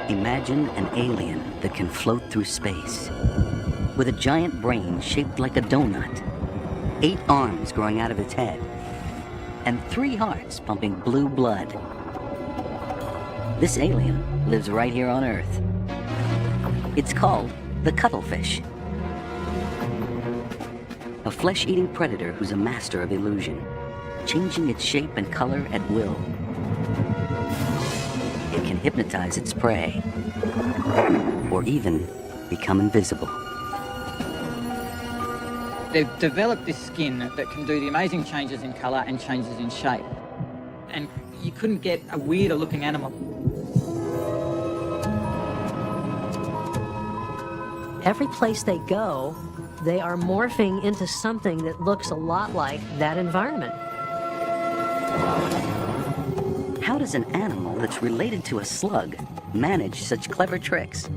Imagine an alien that can float through space, with a giant brain shaped like a donut, 8 arms growing out of its head, and 3 hearts pumping blue blood. This alien lives right here on Earth. It's called the cuttlefish, a flesh-eating predator who's a master of illusion, changing its shape and color at will. It can hypnotize its prey, or even become invisible. They've developed this skin that can do the amazing changes in colour and changes in shape. And you couldn't get a weirder looking animal. Every place they go, they are morphing into something that looks a lot like that environment. How does an animal that's related to a slug manage such clever tricks?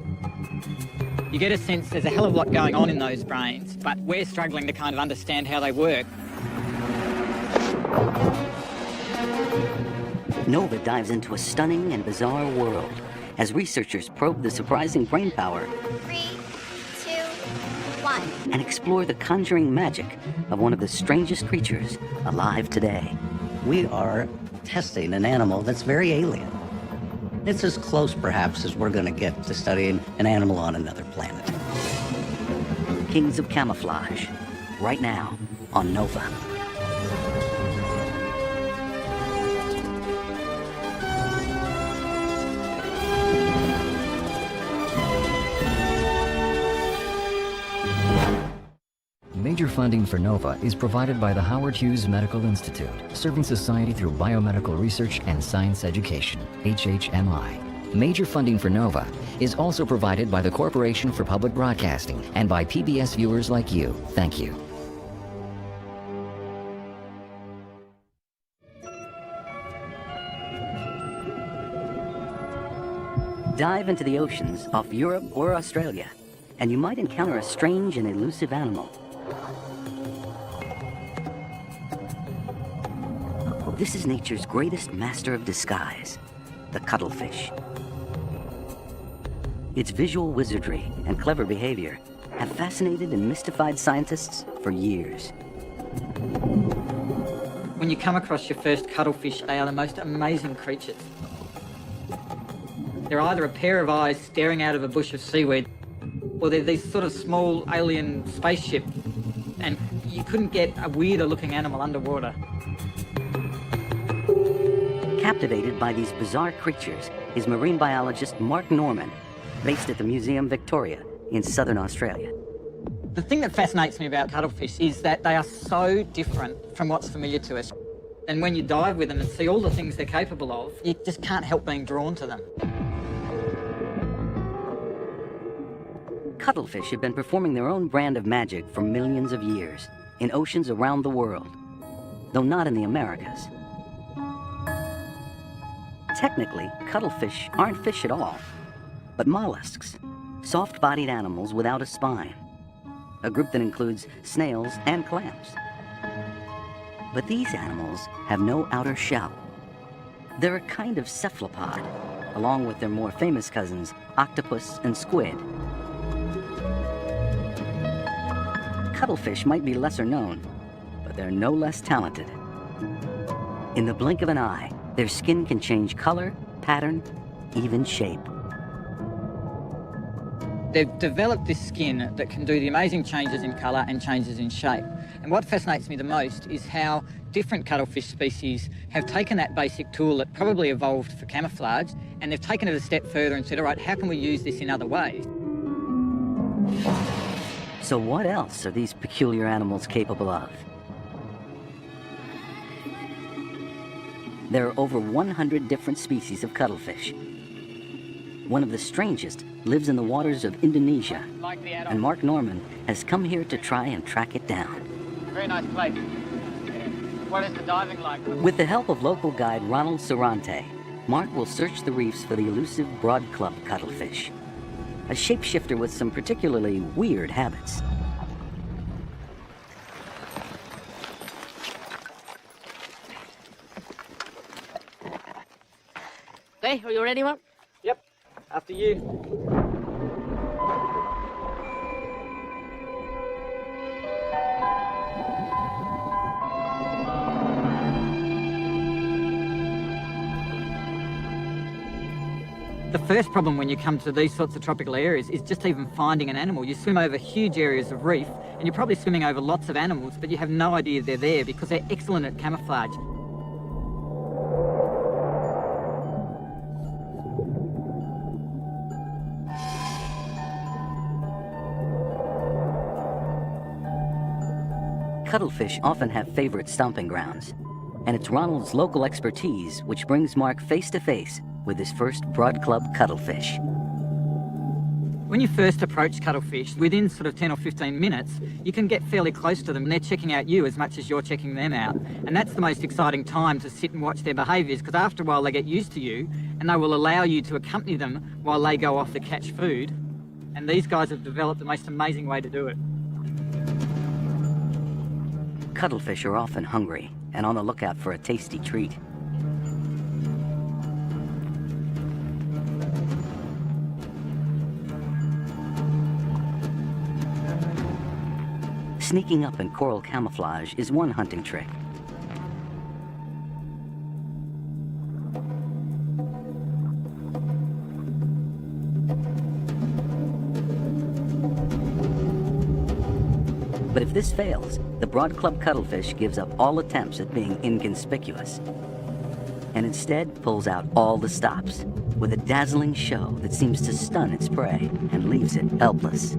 You get a sense there's a hell of a lot going on in those brains, but we're struggling to kind of understand how they work. Nova dives into a stunning and bizarre world as researchers probe the surprising brain power 3, 2, 1. and explore the conjuring magic of one of the strangest creatures alive today. We are testing an animal that's very alien. It's as close, perhaps, as we're going to get to studying an animal on another planet. Kings of Camouflage, right now on Nova. Major funding for NOVA is provided by the Howard Hughes Medical Institute, serving society through biomedical research and science education, HHMI. Major funding for NOVA is also provided by the Corporation for Public Broadcasting and by PBS viewers like you. Thank you. Dive into the oceans off Europe or Australia, and you might encounter a strange and elusive animal. This is nature's greatest master of disguise, the cuttlefish. Its visual wizardry and clever behavior have fascinated and mystified scientists for years. When you come across your first cuttlefish, they are the most amazing creatures. They're either a pair of eyes staring out of a bush of seaweed, or they're these sort of small alien spaceship, and you couldn't get a weirder looking animal underwater. Captivated by these bizarre creatures is marine biologist Mark Norman, based at the Museum Victoria in southern Australia. The thing that fascinates me about cuttlefish is that they are so different from what's familiar to us. And when you dive with them and see all the things they're capable of, you just can't help being drawn to them. Cuttlefish have been performing their own brand of magic for millions of years in oceans around the world, though not in the Americas. Technically, cuttlefish aren't fish at all, but mollusks, soft-bodied animals without a spine, a group that includes snails and clams. But these animals have no outer shell. They're a kind of cephalopod, along with their more famous cousins, octopus and squid. Cuttlefish might be lesser known, but they're no less talented. In the blink of an eye, their skin can change color, pattern, even shape. They've developed this skin that can do the amazing changes in colour and changes in shape. And what fascinates me the most is how different cuttlefish species have taken that basic tool that probably evolved for camouflage, and they've taken it a step further and said, all right, how can we use this in other ways? So what else are these peculiar animals capable of? There are over 100 different species of cuttlefish. One of the strangest lives in the waters of Indonesia, and Mark Norman has come here to try and track it down. Very nice place. What is the diving like? With the help of local guide Ronald Sarante, Mark will search the reefs for the elusive broad-club cuttlefish, a shapeshifter with some particularly weird habits. Hey, are you ready, Mark? Yep. After you. The first problem when you come to these sorts of tropical areas is just even finding an animal. You swim over huge areas of reef and you're probably swimming over lots of animals, but you have no idea they're there because they're excellent at camouflage. Cuttlefish often have favorite stomping grounds, and it's Ronald's local expertise which brings Mark face to face with his first broad club cuttlefish. When you first approach cuttlefish, within sort of 10 or 15 minutes, you can get fairly close to them and they're checking out you as much as you're checking them out. And that's the most exciting time to sit and watch their behaviours, because after a while they get used to you and they will allow you to accompany them while they go off to catch food. And these guys have developed the most amazing way to do it. Cuttlefish are often hungry and on the lookout for a tasty treat. Sneaking up in coral camouflage is one hunting trick. But if this fails, the broad club cuttlefish gives up all attempts at being inconspicuous and instead pulls out all the stops with a dazzling show that seems to stun its prey and leaves it helpless.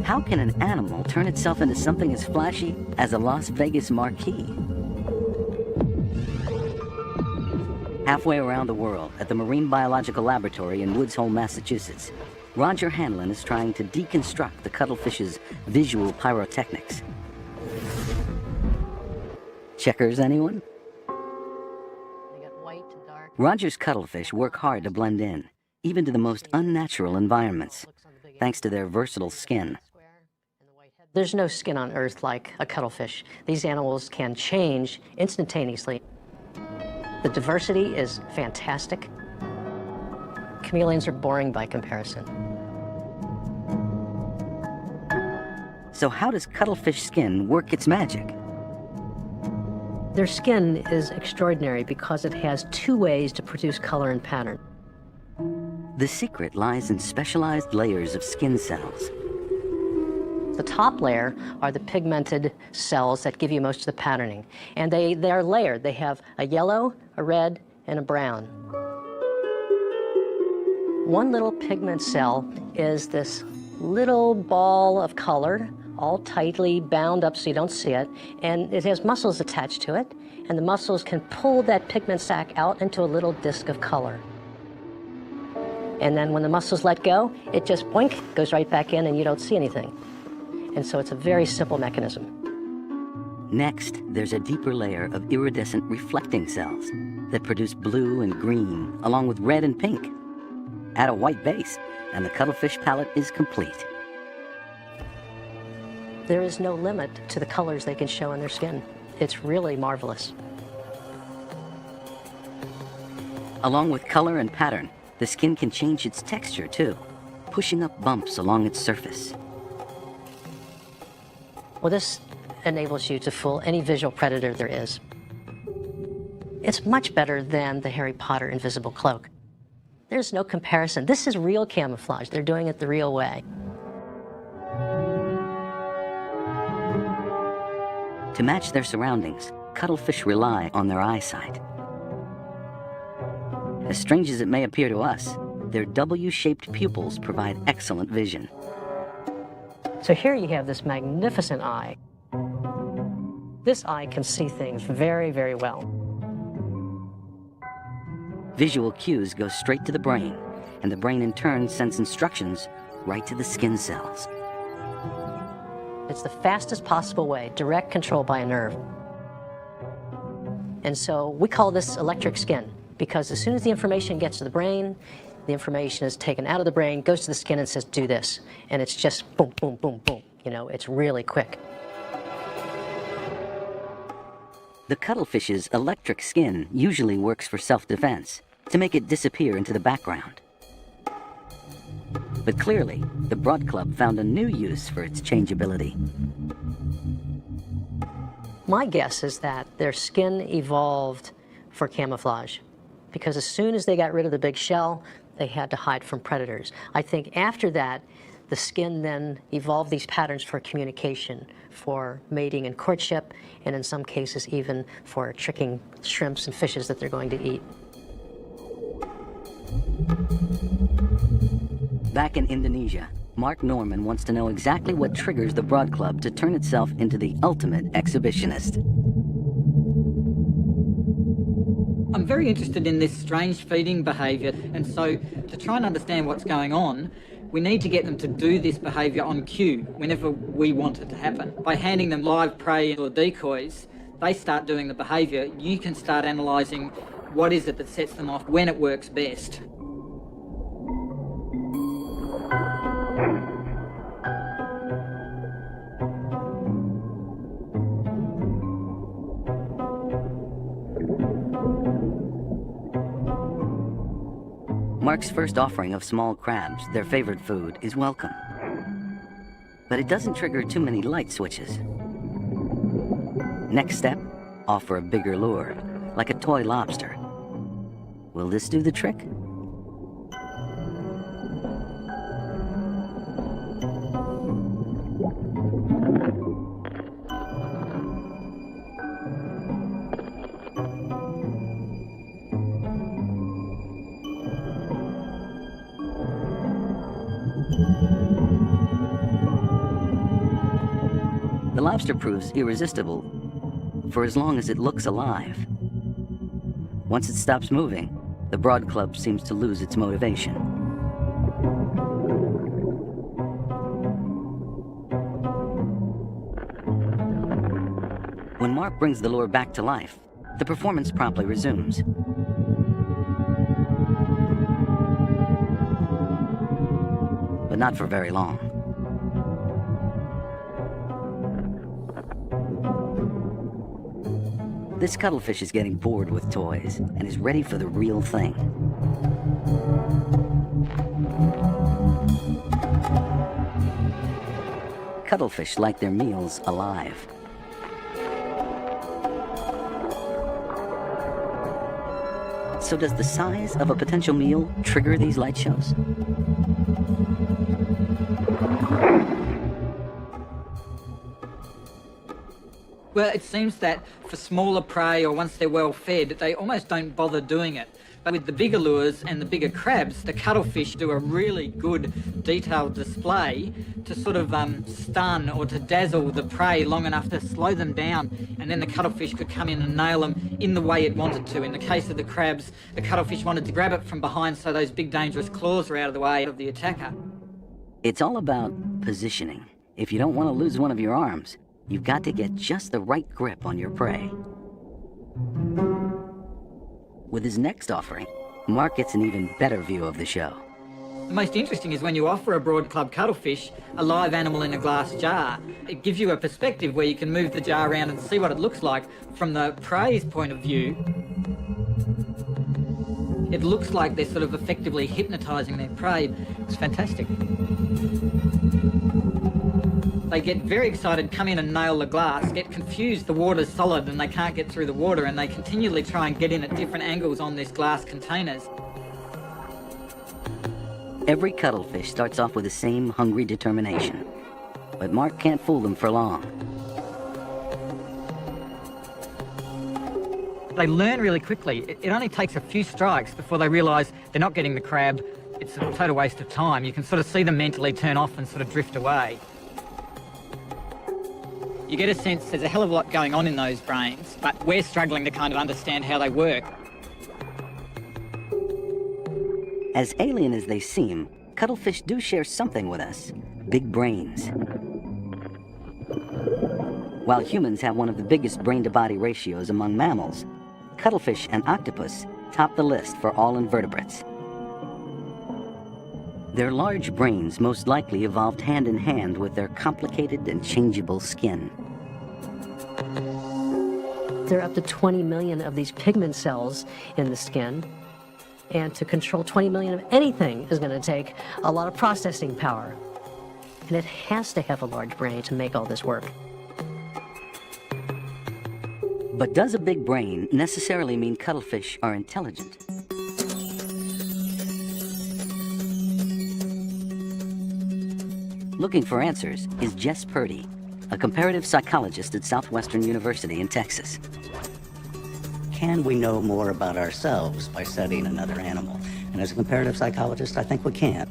How can an animal turn itself into something as flashy as a Las Vegas marquee? Halfway around the world at the Marine Biological Laboratory in Woods Hole, Massachusetts, Roger Hanlon is trying to deconstruct the cuttlefish's visual pyrotechnics. Checkers, anyone? They got white and dark. Roger's cuttlefish work hard to blend in, even to the most unnatural environments, thanks to their versatile skin. There's no skin on Earth like a cuttlefish. These animals can change instantaneously. The diversity is fantastic. Chameleons are boring by comparison. So how does cuttlefish skin work its magic? Their skin is extraordinary because it has two ways to produce color and pattern. The secret lies in specialized layers of skin cells. The top layer are the pigmented cells that give you most of the patterning. And they are layered. They have a yellow, a red, and a brown. One little pigment cell is this little ball of color, all tightly bound up so you don't see it, and it has muscles attached to it, and the muscles can pull that pigment sac out into a little disc of color. And then when the muscles let go, it just boink, goes right back in and you don't see anything. And so it's a very simple mechanism. Next, there's a deeper layer of iridescent reflecting cells that produce blue and green, along with red and pink. Add a white base, and the cuttlefish palette is complete. There is no limit to the colors they can show in their skin. It's really marvelous. Along with color and pattern, the skin can change its texture too, pushing up bumps along its surface. Well, this enables you to fool any visual predator there is. It's much better than the Harry Potter invisible cloak. There's no comparison. This is real camouflage. They're doing it the real way. To match their surroundings, cuttlefish rely on their eyesight. As strange as it may appear to us, their W-shaped pupils provide excellent vision. So here you have this magnificent eye. This eye can see things very, very well. Visual cues go straight to the brain, and the brain in turn sends instructions right to the skin cells. It's the fastest possible way, direct control by a nerve. And so we call this electric skin, because as soon as the information gets to the brain the information is taken out of the brain, goes to the skin and says, do this. And it's just boom, boom, boom, boom. You know, it's really quick. The cuttlefish's electric skin usually works for self-defense, to make it disappear into the background. But clearly, the broad club found a new use for its changeability. My guess is that their skin evolved for camouflage, because as soon as they got rid of the big shell, they had to hide from predators. I think after that, the skin then evolved these patterns for communication, for mating and courtship, and in some cases even for tricking shrimps and fishes that they're going to eat. Back in Indonesia, Mark Norman wants to know exactly what triggers the broad club to turn itself into the ultimate exhibitionist. I'm very interested in this strange feeding behaviour, and so to try and understand what's going on, we need to get them to do this behaviour on cue whenever we want it to happen. By handing them live prey or decoys, they start doing the behaviour. You can start analysing what is it that sets them off, when it works best. Mark's first offering of small crabs, their favorite food, is welcome. But it doesn't trigger too many light switches. Next step, offer a bigger lure, like a toy lobster. Will this do the trick? The lobster proves irresistible for as long as it looks alive. Once it stops moving, the broad club seems to lose its motivation. When Mark brings the lure back to life, the performance promptly resumes. But not for very long. This cuttlefish is getting bored with toys and is ready for the real thing. Cuttlefish like their meals alive. So does the size of a potential meal trigger these light shows? Well, it seems that for smaller prey or once they're well fed, they almost don't bother doing it. But with the bigger lures and the bigger crabs, the cuttlefish do a really good detailed display to sort of stun or to dazzle the prey long enough to slow them down, and then the cuttlefish could come in and nail them in the way it wanted to. In the case of the crabs, the cuttlefish wanted to grab it from behind so those big dangerous claws are out of the way of the attacker. It's all about positioning. If you don't want to lose one of your arms, you've got to get just the right grip on your prey. With his next offering, Mark gets an even better view of the show. The most interesting is when you offer a broad club cuttlefish a live animal in a glass jar. It gives you a perspective where you can move the jar around and see what it looks like from the prey's point of view. It looks like they're sort of effectively hypnotising their prey. It's fantastic. They get very excited, come in and nail the glass, get confused, the water's solid and they can't get through the water, and they continually try and get in at different angles on these glass containers. Every cuttlefish starts off with the same hungry determination, but Mark can't fool them for long. They learn really quickly. It only takes a few strikes before they realise they're not getting the crab. It's a total waste of time. You can sort of see them mentally turn off and sort of drift away. You get a sense there's a hell of a lot going on in those brains, but we're struggling to kind of understand how they work. As alien as they seem, cuttlefish do share something with us: big brains. While humans have one of the biggest brain-to-body ratios among mammals, cuttlefish and octopus top the list for all invertebrates. Their large brains most likely evolved hand in hand with their complicated and changeable skin. There are up to 20 million of these pigment cells in the skin. And to control 20 million of anything is going to take a lot of processing power. And it has to have a large brain to make all this work. But does a big brain necessarily mean cuttlefish are intelligent? Looking for answers is Jess Purdy, a comparative psychologist at Southwestern University in Texas. Can we know more about ourselves by studying another animal? And as a comparative psychologist, I think we can.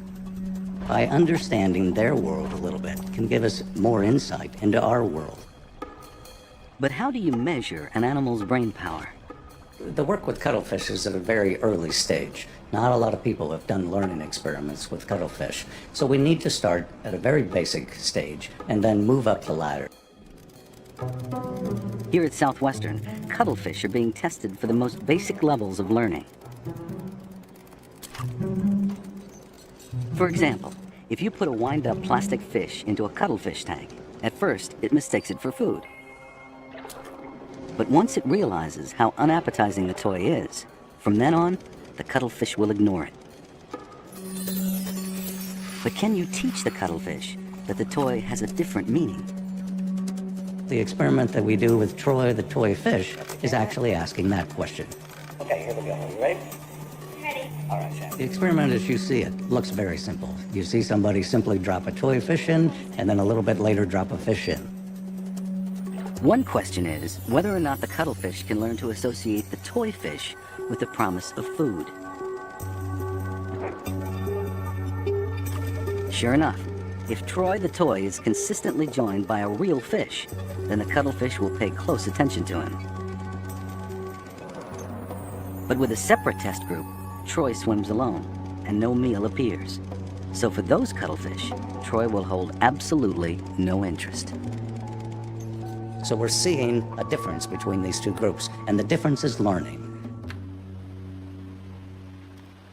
By understanding their world a little bit can give us more insight into our world. But how do you measure an animal's brain power? The work with cuttlefish is at a very early stage. Not a lot of people have done learning experiments with cuttlefish. So we need to start at a very basic stage and then move up the ladder. Here at Southwestern, cuttlefish are being tested for the most basic levels of learning. For example, if you put a wind-up plastic fish into a cuttlefish tank, at first it mistakes it for food. But once it realizes how unappetizing the toy is, from then on, the cuttlefish will ignore it. But can you teach the cuttlefish that the toy has a different meaning? The experiment that we do with Troy, the toy fish, is actually asking that question. Okay, here we go. Are you ready? Ready. All right, Sam. The experiment as you see it looks very simple. You see somebody simply drop a toy fish in, and then a little bit later drop a fish in. One question is whether or not the cuttlefish can learn to associate the toy fish with the promise of food. Sure enough, if Troy the toy is consistently joined by a real fish, then the cuttlefish will pay close attention to him. But with a separate test group, Troy swims alone, and no meal appears. So for those cuttlefish, Troy will hold absolutely no interest. So we're seeing a difference between these two groups, and the difference is learning.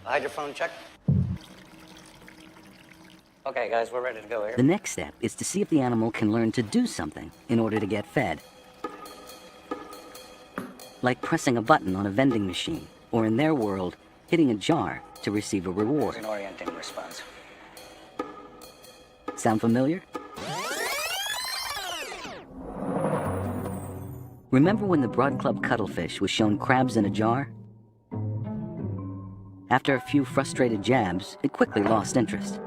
Hydrophone check. Okay, guys, we're ready to go here. The next step is to see if the animal can learn to do something in order to get fed. Like pressing a button on a vending machine, or in their world, hitting a jar to receive a reward. An orienting response. Sound familiar? Remember when the Broad Club cuttlefish was shown crabs in a jar? After a few frustrated jabs, it quickly lost interest.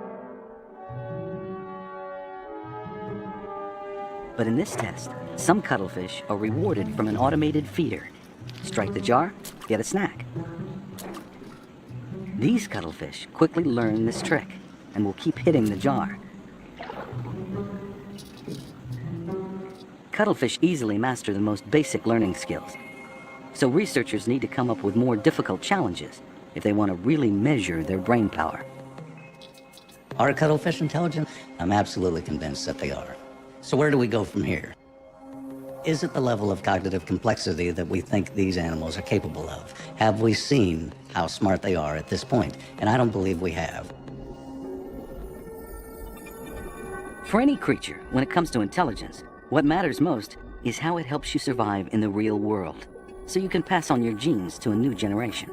But in this test, some cuttlefish are rewarded from an automated feeder. Strike the jar, get a snack. These cuttlefish quickly learn this trick and will keep hitting the jar. Cuttlefish easily master the most basic learning skills. So researchers need to come up with more difficult challenges if they want to really measure their brain power. Are cuttlefish intelligent? I'm absolutely convinced that they are. So where do we go from here? Is it the level of cognitive complexity that we think these animals are capable of? Have we seen how smart they are at this point? And I don't believe we have. For any creature, when it comes to intelligence, what matters most is how it helps you survive in the real world, so you can pass on your genes to a new generation.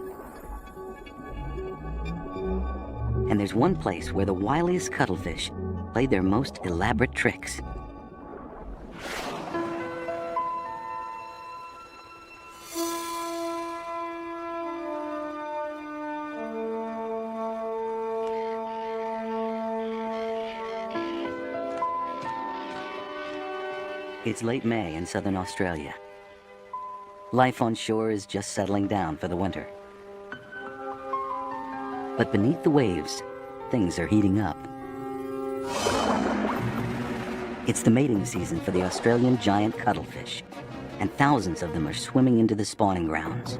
And there's one place where the wiliest cuttlefish play their most elaborate tricks. It's late May in southern Australia. Life on shore is just settling down for the winter. But beneath the waves, things are heating up. It's the mating season for the Australian giant cuttlefish, and thousands of them are swimming into the spawning grounds.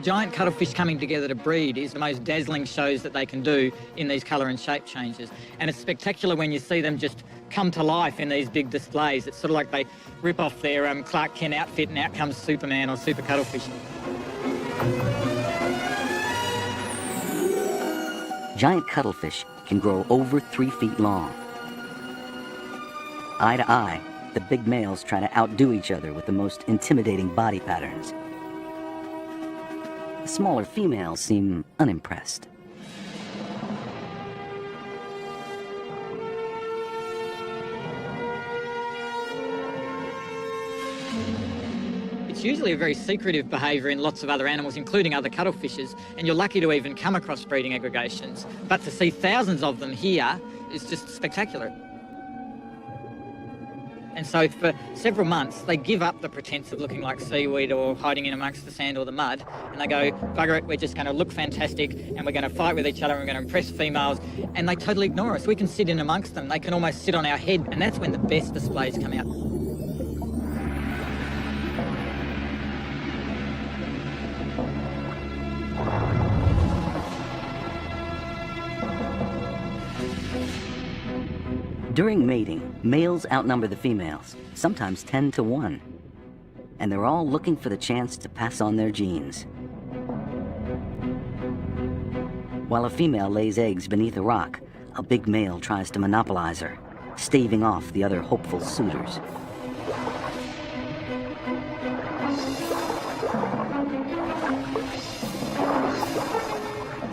Giant cuttlefish coming together to breed is the most dazzling shows that they can do in these colour and shape changes. And it's spectacular when you see them just come to life in these big displays. It's sort of like they rip off their Clark Kent outfit and out comes Superman or Super Cuttlefish. giant cuttlefish can grow over 3 feet long. Eye to eye, the big males try to outdo each other with the most intimidating body patterns. The smaller females seem unimpressed. It's usually a very secretive behaviour in lots of other animals, including other cuttlefishes, and you're lucky to even come across breeding aggregations. But to see thousands of them here is just spectacular. And so for several months, they give up the pretense of looking like seaweed or hiding in amongst the sand or the mud, and they go, bugger it, we're just going to look fantastic, and we're going to fight with each other, and we're going to impress females, and they totally ignore us. We can sit in amongst them. They can almost sit on our head, and that's when the best displays come out. During mating, males outnumber the females, sometimes 10 to 1. And they're all looking for the chance to pass on their genes. While a female lays eggs beneath a rock, a big male tries to monopolize her, staving off the other hopeful suitors.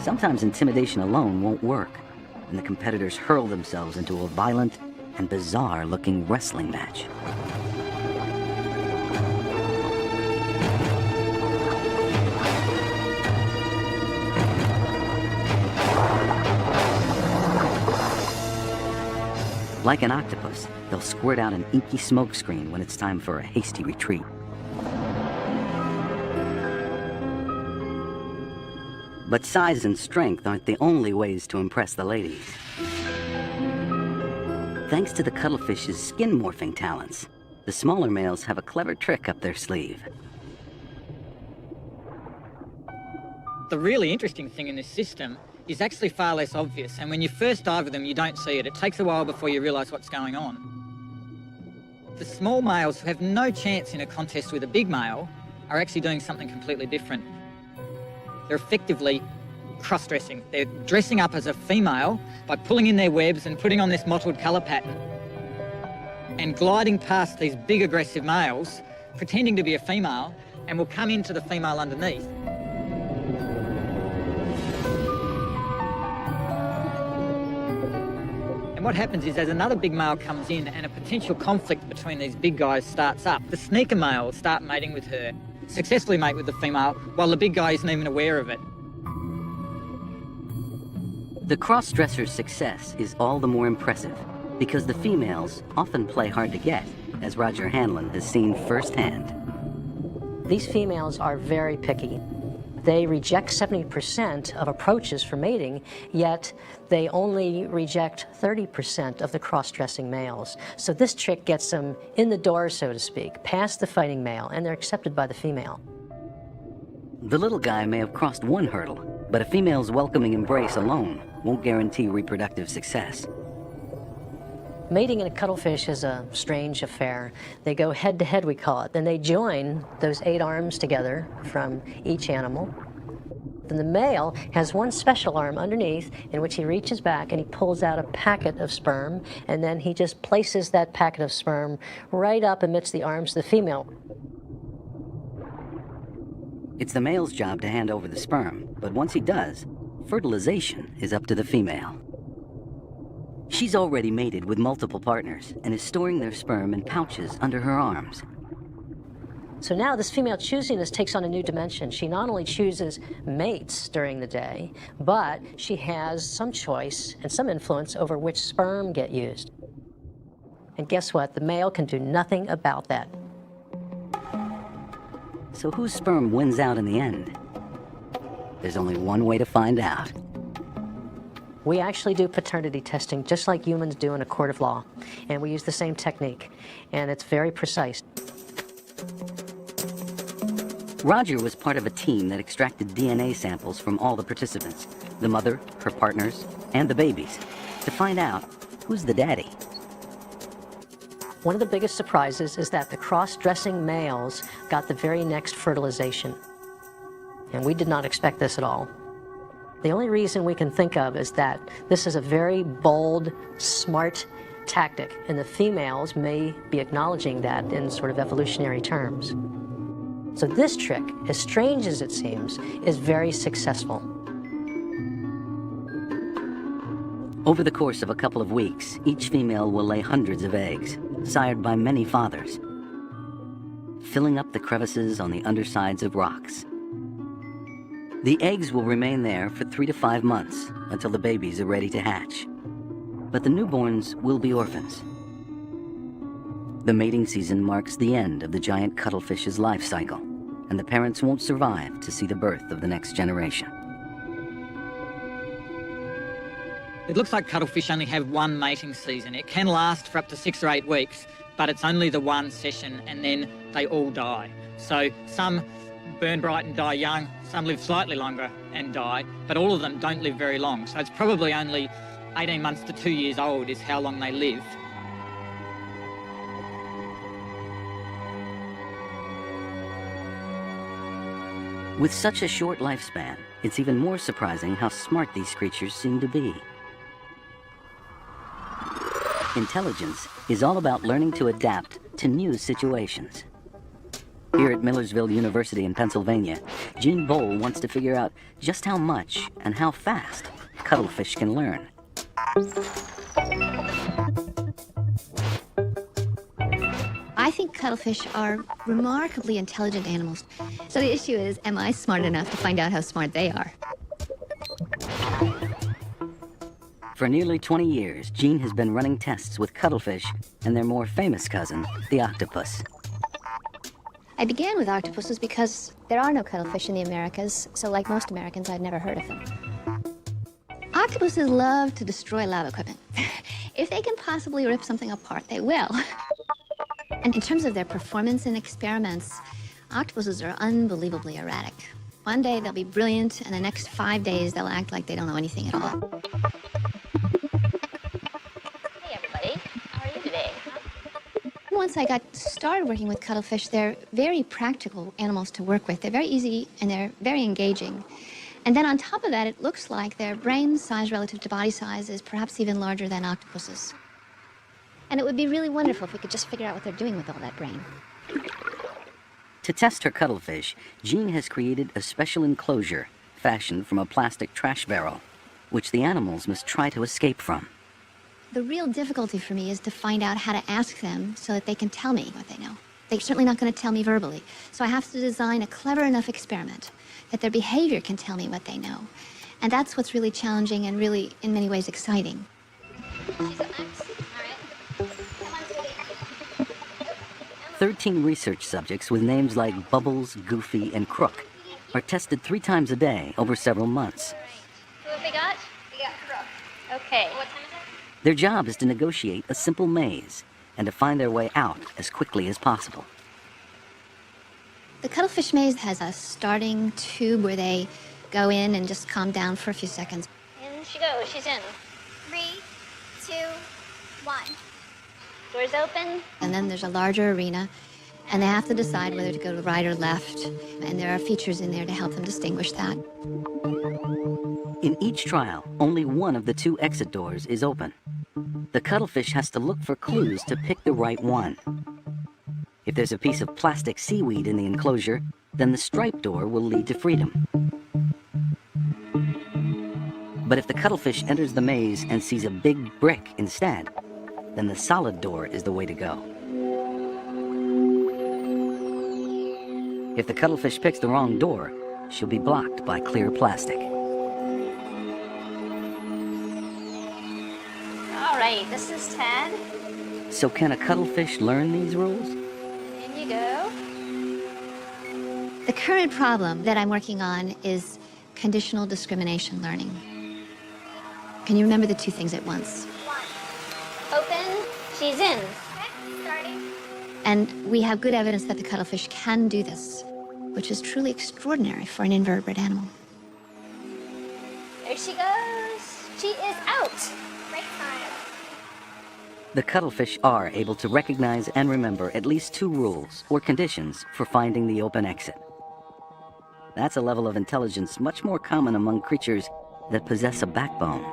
Sometimes intimidation alone won't work, and the competitors hurl themselves into a violent and bizarre-looking wrestling match. Like an octopus, they'll squirt out an inky smoke screen when it's time for a hasty retreat. But size and strength aren't the only ways to impress the ladies. Thanks to the cuttlefish's skin morphing talents, the smaller males have a clever trick up their sleeve. The really interesting thing in this system is actually far less obvious, and when you first dive with them, you don't see it. It takes a while before you realise what's going on. The small males who have no chance in a contest with a big male are actually doing something completely different. They're effectively cross-dressing. They're dressing up as a female by pulling in their webs and putting on this mottled colour pattern and gliding past these big aggressive males, pretending to be a female, and will come into the female underneath. And what happens is, as another big male comes in and a potential conflict between these big guys starts up, the sneaker males start mating with her, successfully mate with the female, while the big guy isn't even aware of it. The cross-dresser's success is all the more impressive because the females often play hard to get, as Roger Hanlon has seen firsthand. These females are very picky. They reject 70% of approaches for mating, yet they only reject 30% of the cross-dressing males. So this trick gets them in the door, so to speak, past the fighting male, and they're accepted by the female. The little guy may have crossed one hurdle, but a female's welcoming embrace alone won't guarantee reproductive success. Mating in a cuttlefish is a strange affair. They go head-to-head, we call it. Then they join those 8 arms together from each animal. Then the male has one special arm underneath in which he reaches back and he pulls out a packet of sperm, and then he just places that packet of sperm right up amidst the arms of the female. It's the male's job to hand over the sperm, but once he does, fertilization is up to the female. She's already mated with multiple partners and is storing their sperm in pouches under her arms. So now this female choosiness takes on a new dimension. She not only chooses mates during the day, but she has some choice and some influence over which sperm get used. And guess what? The male can do nothing about that. So whose sperm wins out in the end? There's only one way to find out. We actually do paternity testing just like humans do in a court of law, and we use the same technique, and it's very precise. Roger was part of a team that extracted DNA samples from all the participants, the mother, her partners, and the babies, to find out who's the daddy. One of the biggest surprises is that the cross-dressing males got the very next fertilization, and we did not expect this at all. The only reason we can think of is that this is a very bold, smart tactic, and the females may be acknowledging that in sort of evolutionary terms. So this trick, as strange as it seems, is very successful. Over the course of a couple of weeks, each female will lay hundreds of eggs, sired by many fathers, filling up the crevices on the undersides of rocks. The eggs will remain there for 3 to 5 months until the babies are ready to hatch. But the newborns will be orphans. The mating season marks the end of the giant cuttlefish's life cycle, and the parents won't survive to see the birth of the next generation. It looks like cuttlefish only have one mating season. It can last for up to 6 or 8 weeks, but it's only the one session and then they all die. So some burn bright and die young, some live slightly longer and die, but all of them don't live very long. So it's probably only 18 months to 2 years old is how long they live. With such a short lifespan, it's even more surprising how smart these creatures seem to be. Intelligence is all about learning to adapt to new situations. Here at Millersville University in Pennsylvania, Gene Boll wants to figure out just how much and how fast cuttlefish can learn. I think cuttlefish are remarkably intelligent animals. So the issue is, am I smart enough to find out how smart they are? For nearly 20 years, Gene has been running tests with cuttlefish and their more famous cousin, the octopus. I began with octopuses because there are no cuttlefish in the Americas, so like most Americans, I'd never heard of them. Octopuses love to destroy lab equipment. If they can possibly rip something apart, they will. And in terms of their performance in experiments, octopuses are unbelievably erratic. One day they'll be brilliant, and the next 5 days they'll act like they don't know anything at all. Hey everybody, how are you today? Once I got started working with cuttlefish, they're very practical animals to work with. They're very easy and they're very engaging. And then on top of that, it looks like their brain size relative to body size is perhaps even larger than octopuses. And it would be really wonderful if we could just figure out what they're doing with all that brain. To test her cuttlefish, Jean has created a special enclosure fashioned from a plastic trash barrel, which the animals must try to escape from. The real difficulty for me is to find out how to ask them so that they can tell me what they know. They're certainly not going to tell me verbally. So I have to design a clever enough experiment that their behavior can tell me what they know. And that's what's really challenging and really, in many ways, exciting. She's up next. All right. Come on, sweetie. 13 research subjects with names like Bubbles, Goofy, and Crook are tested 3 times a day over several months. Who have we got? We got Crook. Okay. What time is it? Their job is to negotiate a simple maze and to find their way out as quickly as possible. The cuttlefish maze has a starting tube where they go in and just calm down for a few seconds. In she goes. She's in. 3, 2, 1. Doors open. And then there's a larger arena, and they have to decide whether to go to right or left. And there are features in there to help them distinguish that. In each trial, only one of the 2 exit doors is open. The cuttlefish has to look for clues to pick the right one. If there's a piece of plastic seaweed in the enclosure, then the striped door will lead to freedom. But if the cuttlefish enters the maze and sees a big brick instead, then the solid door is the way to go. If the cuttlefish picks the wrong door, she'll be blocked by clear plastic. All right, this is Ted. So can a cuttlefish learn these rules? In you go. The current problem that I'm working on is conditional discrimination learning. Can you remember the 2 things at once? 1. Open. She's in. Okay, starting. And we have good evidence that the cuttlefish can do this, which is truly extraordinary for an invertebrate animal. There she goes. She is out. Break time. The cuttlefish are able to recognize and remember at least 2 rules or conditions for finding the open exit. That's a level of intelligence much more common among creatures that possess a backbone.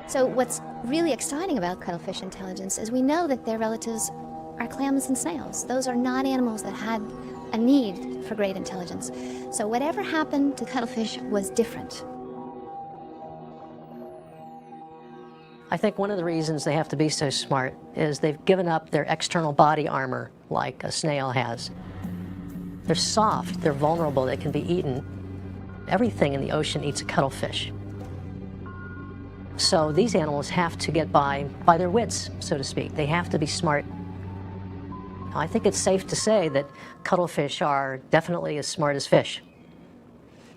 So what's really exciting about cuttlefish intelligence is we know that their relatives are clams and snails. Those are not animals that had a need for great intelligence. So whatever happened to cuttlefish was different. I think one of the reasons they have to be so smart is they've given up their external body armor like a snail has. They're soft, they're vulnerable, they can be eaten. Everything in the ocean eats a cuttlefish. So these animals have to get by their wits, so to speak. They have to be smart. I think it's safe to say that cuttlefish are definitely as smart as fish.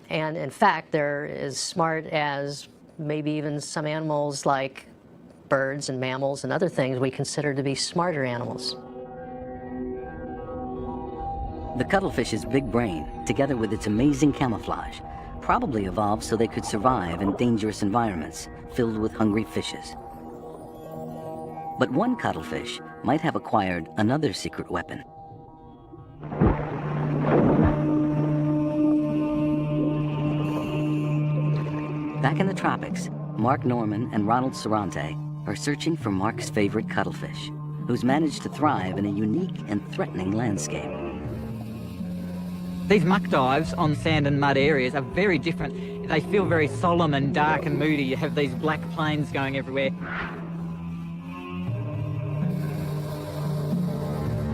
And in fact, they're as smart as maybe even some animals like birds and mammals and other things we consider to be smarter animals. The cuttlefish's big brain, together with its amazing camouflage, probably evolved so they could survive in dangerous environments filled with hungry fishes. But one cuttlefish might have acquired another secret weapon. Back in the tropics, Mark Norman and Ronald Sarante are searching for Mark's favorite cuttlefish, who's managed to thrive in a unique and threatening landscape. These muck dives on sand and mud areas are very different. They feel very solemn and dark and moody. You have these black plains going everywhere.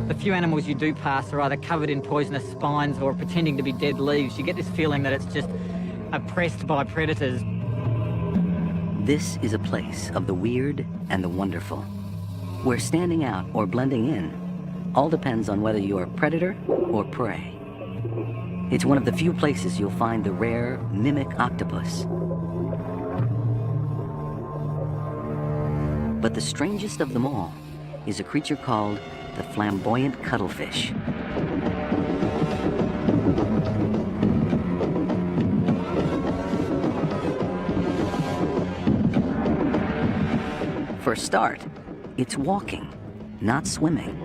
The few animals you do pass are either covered in poisonous spines or pretending to be dead leaves. You get this feeling that it's just oppressed by predators. This is a place of the weird and the wonderful, where standing out or blending in all depends on whether you are predator or prey. It's one of the few places you'll find the rare mimic octopus. But the strangest of them all is a creature called the flamboyant cuttlefish. For a start, it's walking, not swimming.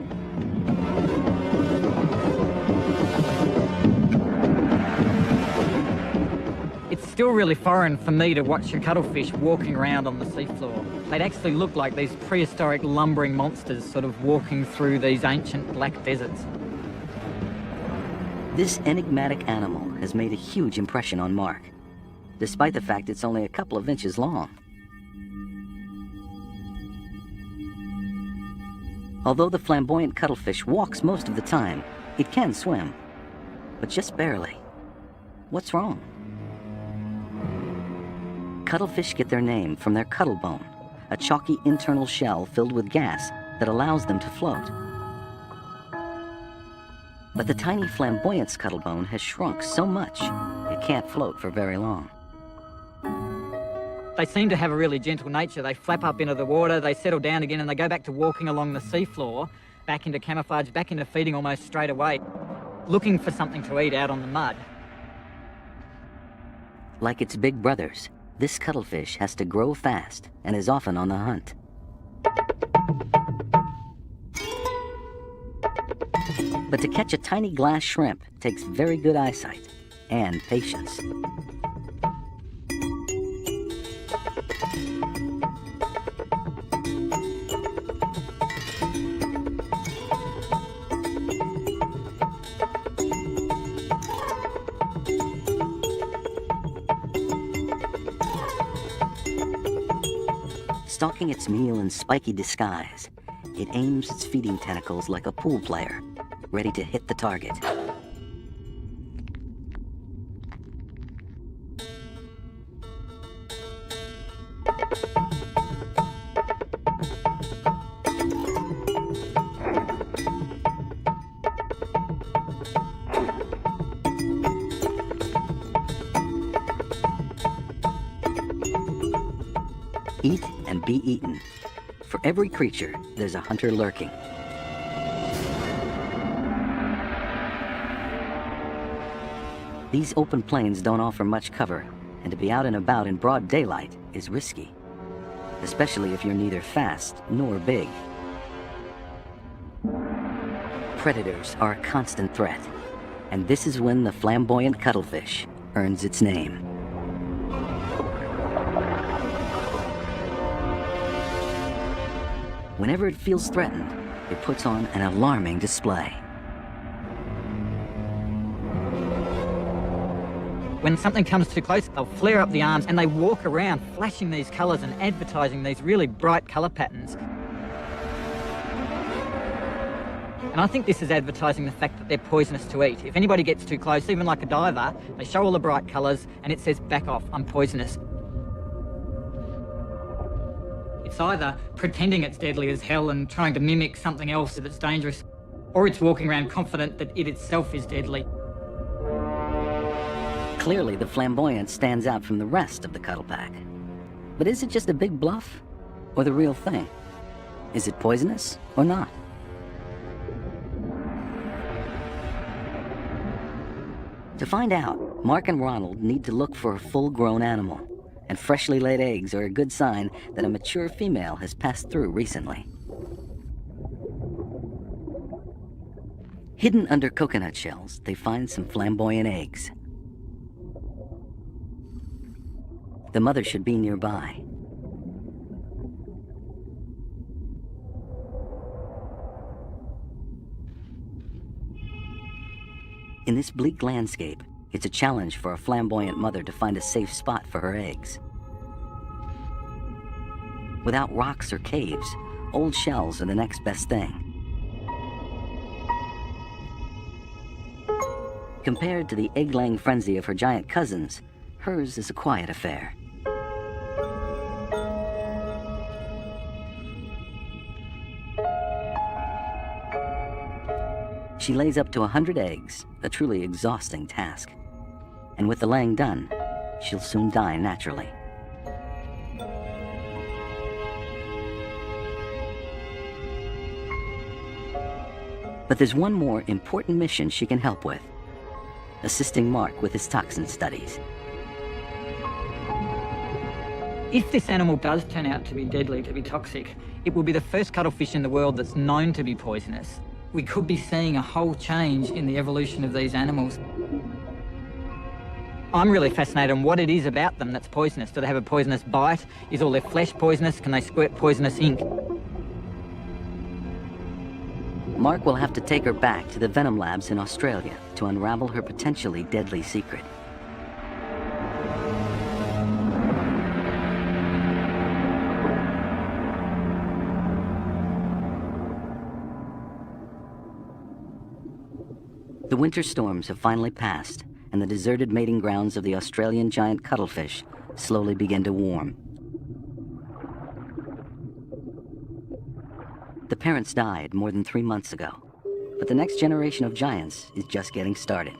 It's still really foreign for me to watch a cuttlefish walking around on the seafloor. They'd actually look like these prehistoric lumbering monsters sort of walking through these ancient black deserts. This enigmatic animal has made a huge impression on Mark, despite the fact it's only a couple of inches long. Although the flamboyant cuttlefish walks most of the time, it can swim, but just barely. What's wrong? Cuttlefish get their name from their cuttlebone, a chalky internal shell filled with gas that allows them to float. But the tiny flamboyant's cuttlebone has shrunk so much, it can't float for very long. They seem to have a really gentle nature. They flap up into the water, they settle down again, and they go back to walking along the seafloor, back into camouflage, back into feeding almost straight away, looking for something to eat out on the mud. Like its big brothers, this cuttlefish has to grow fast and is often on the hunt. But to catch a tiny glass shrimp takes very good eyesight and patience. Stalking its meal in spiky disguise, it aims its feeding tentacles like a pool player, ready to hit the target. Eat and be eaten. For every creature, there's a hunter lurking. These open plains don't offer much cover, and to be out and about in broad daylight is risky, especially if you're neither fast nor big. Predators are a constant threat, and this is when the flamboyant cuttlefish earns its name. Whenever it feels threatened, it puts on an alarming display. When something comes too close, they'll flare up the arms and they walk around flashing these colours and advertising these really bright colour patterns. And I think this is advertising the fact that they're poisonous to eat. If anybody gets too close, even like a diver, they show all the bright colours and it says, back off, I'm poisonous. It's either pretending it's deadly as hell and trying to mimic something else that's dangerous, or it's walking around confident that it itself is deadly. Clearly, the flamboyant stands out from the rest of the Cuttle Pack. But is it just a big bluff, or the real thing? Is it poisonous or not? To find out, Mark and Ronald need to look for a full-grown animal, and freshly laid eggs are a good sign that a mature female has passed through recently. Hidden under coconut shells, they find some flamboyant eggs. The mother should be nearby. In this bleak landscape, it's a challenge for a flamboyant mother to find a safe spot for her eggs. Without rocks or caves, old shells are the next best thing. Compared to the egg-laying frenzy of her giant cousins, hers is a quiet affair. She lays up to 100 eggs, a truly exhausting task. And with the laying done, she'll soon die naturally. But there's one more important mission she can help with: assisting Mark with his toxin studies. If this animal does turn out to be deadly, to be toxic, it will be the first cuttlefish in the world that's known to be poisonous. We could be seeing a whole change in the evolution of these animals. I'm really fascinated on what it is about them that's poisonous. Do they have a poisonous bite? Is all their flesh poisonous? Can they squirt poisonous ink? Mark will have to take her back to the venom labs in Australia to unravel her potentially deadly secret. The winter storms have finally passed, and the deserted mating grounds of the Australian giant cuttlefish slowly begin to warm. The parents died more than 3 months ago, but the next generation of giants is just getting started.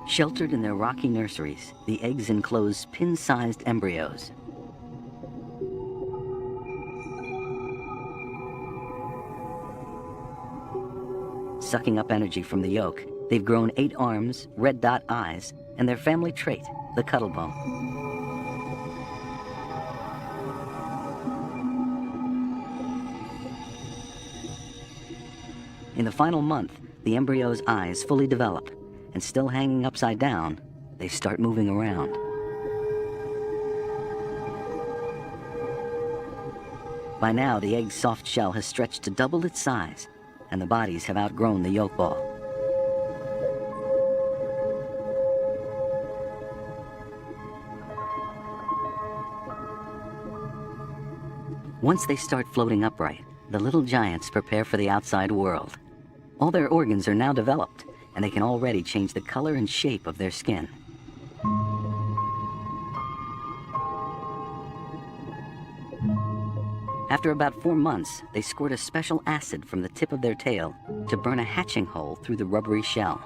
Sheltered in their rocky nurseries, the eggs enclose pin-sized embryos. Sucking up energy from the yolk, they've grown 8 arms, red dot eyes, and their family trait, the cuttlebone. In the final month, the embryo's eyes fully develop, and still hanging upside down, they start moving around. By now, the egg's soft shell has stretched to double its size, and the bodies have outgrown the yolk ball. Once they start floating upright, the little giants prepare for the outside world. All their organs are now developed, and they can already change the color and shape of their skin. After about 4 months, they squirt a special acid from the tip of their tail to burn a hatching hole through the rubbery shell.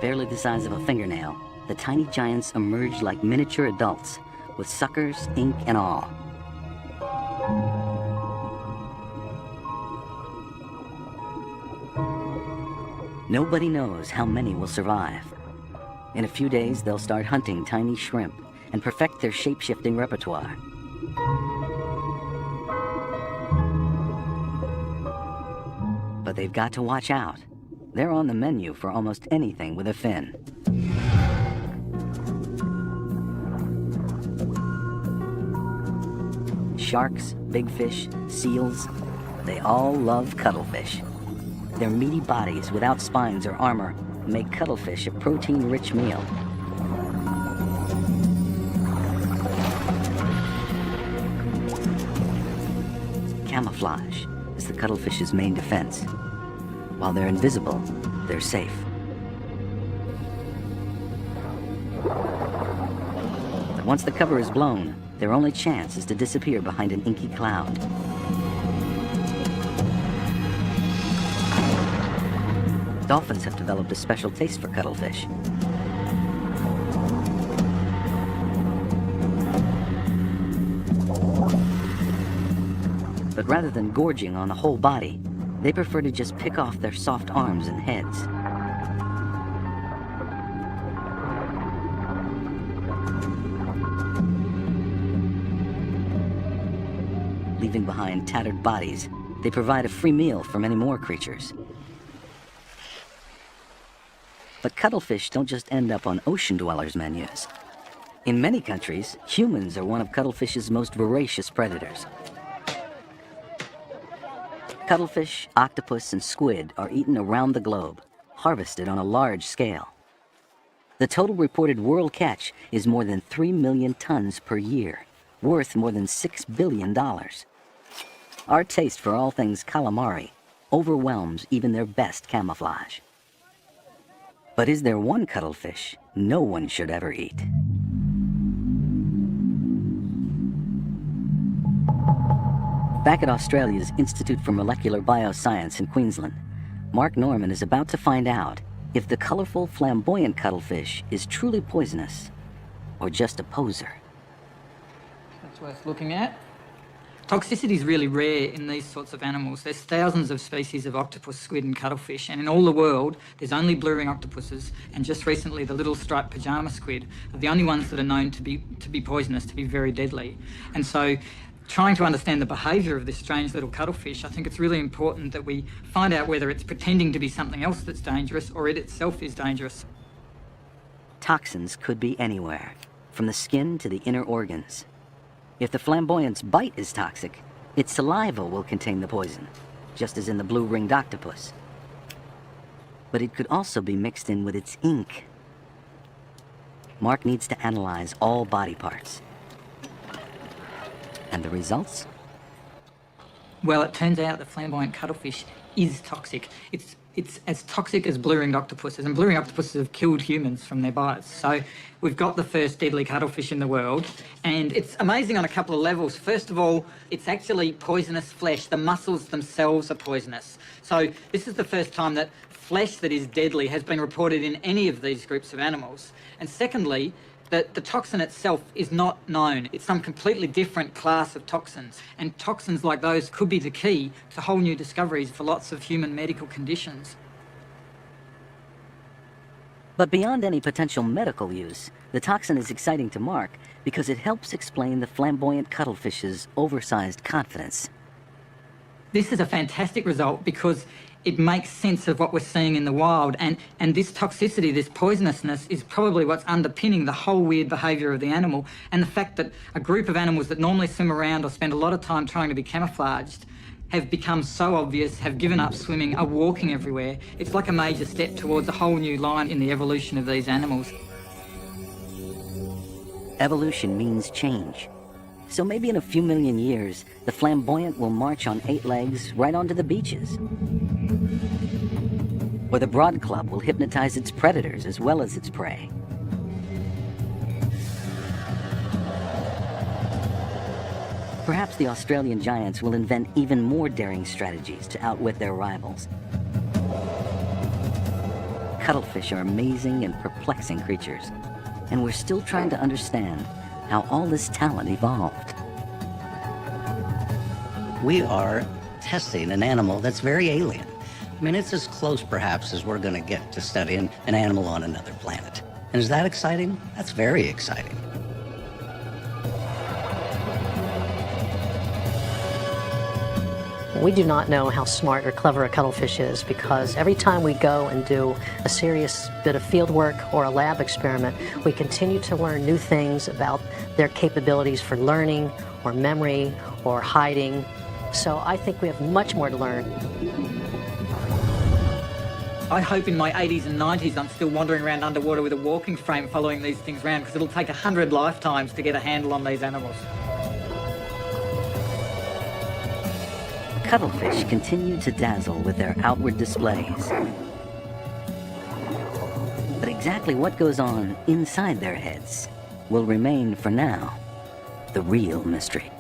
Barely the size of a fingernail, the tiny giants emerge like miniature adults, with suckers, ink, and all. Nobody knows how many will survive. In a few days, they'll start hunting tiny shrimp and perfect their shape-shifting repertoire. But they've got to watch out. They're on the menu for almost anything with a fin. Sharks, big fish, seals, they all love cuttlefish. Their meaty bodies without spines or armor make cuttlefish a protein-rich meal. Camouflage is the cuttlefish's main defense. While they're invisible, they're safe. But once the cover is blown, their only chance is to disappear behind an inky cloud. Dolphins have developed a special taste for cuttlefish. But rather than gorging on the whole body, they prefer to just pick off their soft arms and heads. Leaving behind tattered bodies, they provide a free meal for many more creatures. But cuttlefish don't just end up on ocean dwellers' menus. In many countries, humans are one of cuttlefish's most voracious predators. Cuttlefish, octopus, and squid are eaten around the globe, harvested on a large scale. The total reported world catch is more than 3 million tons per year, worth more than $6 billion. Our taste for all things calamari overwhelms even their best camouflage. But is there one cuttlefish no one should ever eat? Back at Australia's Institute for Molecular Bioscience in Queensland, Mark Norman is about to find out if the colorful, flamboyant cuttlefish is truly poisonous or just a poser. That's worth looking at. Toxicity is really rare in these sorts of animals. There's thousands of species of octopus, squid and cuttlefish, and in all the world there's only blue ring octopuses, and just recently the little striped pajama squid are the only ones that are known to be poisonous, to be very deadly. And so trying to understand the behaviour of this strange little cuttlefish, I think it's really important that we find out whether it's pretending to be something else that's dangerous or it itself is dangerous. Toxins could be anywhere, from the skin to the inner organs. If the flamboyant's bite is toxic, its saliva will contain the poison, just as in the blue-ringed octopus. But it could also be mixed in with its ink. Mark needs to analyze all body parts. And the results? Well, it turns out the flamboyant cuttlefish is toxic. It's as toxic as blue-ringed octopuses, and blue-ringed octopuses have killed humans from their bites. So we've got the first deadly cuttlefish in the world, and it's amazing on a couple of levels. First of all, it's actually poisonous flesh. The muscles themselves are poisonous. So this is the first time that flesh that is deadly has been reported in any of these groups of animals. And secondly, that the toxin itself is not known. It's some completely different class of toxins. And toxins like those could be the key to whole new discoveries for lots of human medical conditions. But beyond any potential medical use, the toxin is exciting to Mark because it helps explain the flamboyant cuttlefish's oversized confidence. This is a fantastic result because it makes sense of what we're seeing in the wild, and this toxicity, this poisonousness, is probably what's underpinning the whole weird behaviour of the animal, and the fact that a group of animals that normally swim around or spend a lot of time trying to be camouflaged have become so obvious, have given up swimming, are walking everywhere. It's like a major step towards a whole new line in the evolution of these animals. Evolution means change. So maybe in a few million years, the flamboyant will march on 8 legs right onto the beaches. Or the broad club will hypnotize its predators as well as its prey. Perhaps the Australian giants will invent even more daring strategies to outwit their rivals. Cuttlefish are amazing and perplexing creatures, and we're still trying to understand how all this talent evolved. We are testing an animal that's very alien. I mean, it's as close, perhaps, as we're going to get to studying an animal on another planet. And is that exciting? That's very exciting. We do not know how smart or clever a cuttlefish is because every time we go and do a serious bit of field work or a lab experiment, we continue to learn new things about their capabilities for learning or memory or hiding. So I think we have much more to learn. I hope in my 80s and 90s I'm still wandering around underwater with a walking frame following these things around, because it'll take 100 lifetimes to get a handle on these animals. Cuttlefish continue to dazzle with their outward displays. But exactly what goes on inside their heads will remain, for now, the real mystery.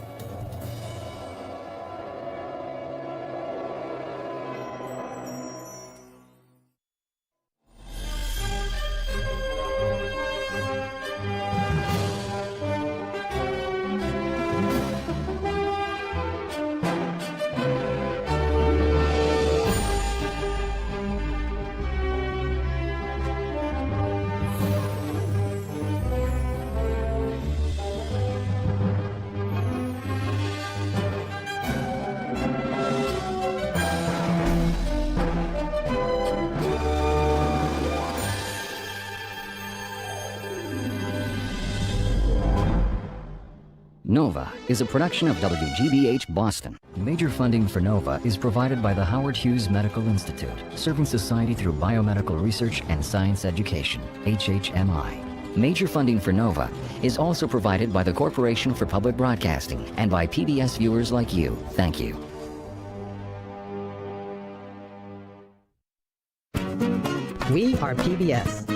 NOVA is a production of WGBH Boston. Major funding for NOVA is provided by the Howard Hughes Medical Institute, serving society through biomedical research and science education, HHMI. Major funding for NOVA is also provided by the Corporation for Public Broadcasting and by PBS viewers like you. Thank you. We are PBS.